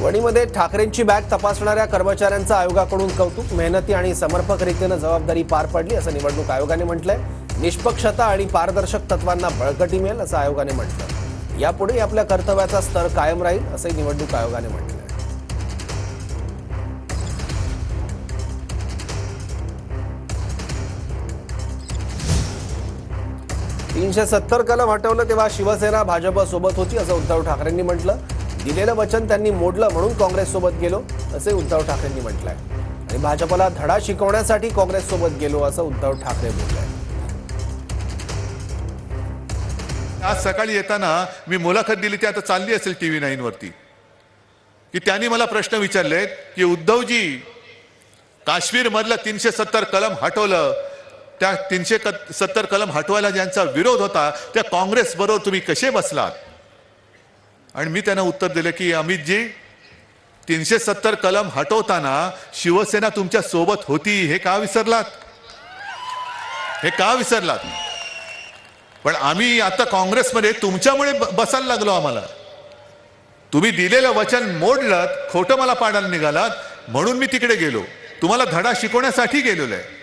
वणीमध्ये ठाकरेंची बॅग तपासणाऱ्या कर्मचाऱ्यांचं आयोगाकडून कौतुक. मेहनती आणि समर्पक रीतीने जबाबदारी पार पडली असं निवडणूक आयोगाने म्हटलंय. निष्पक्षता आणि पारदर्शक तत्वांना बळकटी मिळेल असं आयोगाने म्हटलं. यापुढे आपल्या कर्तव्याचा स्तर कायम राहील असंही निवडणूक आयोगाने म्हटलंय. 370 कलम हटवलं तेव्हा शिवसेना भाजपसोबत होती असं उद्धव ठाकरेंनी म्हटलं. दिलेलं वचन त्यांनी मोडलं म्हणून काँग्रेससोबत गेलो असे उद्धव ठाकरेंनी म्हटलंय. आणि भाजपला धडा शिकवण्यासाठी काँग्रेससोबत गेलो असं उद्धव ठाकरे बोलले. आज सकाळी येताना मी मुलाखत दिली, ती आता चालली असेल TV 9 वरती, की त्यांनी मला प्रश्न विचारले की उद्धवजी, काश्मीर मधलं 370 कलम हटवलं, त्या 370 कलम हटवायला ज्यांचा विरोध होता त्या काँग्रेस बरोबर तुम्ही कसे बसलात? आणि मी त्यांना उत्तर दिले की अमितजी, 370 कलम हटवताना शिवसेना तुमच्या सोबत होती, हे का विसरलात? हे का विसरलात? पण आम्ही आता काँग्रेसमध्ये तुमच्यामुळे बसायला लागलो. आम्हाला तुम्ही दिलेलं वचन मोडलं, खोटं मला पाडायला निघालात, म्हणून मी तिकडे गेलो. तुम्हाला धडा शिकवण्यासाठी गेलेलो आहे.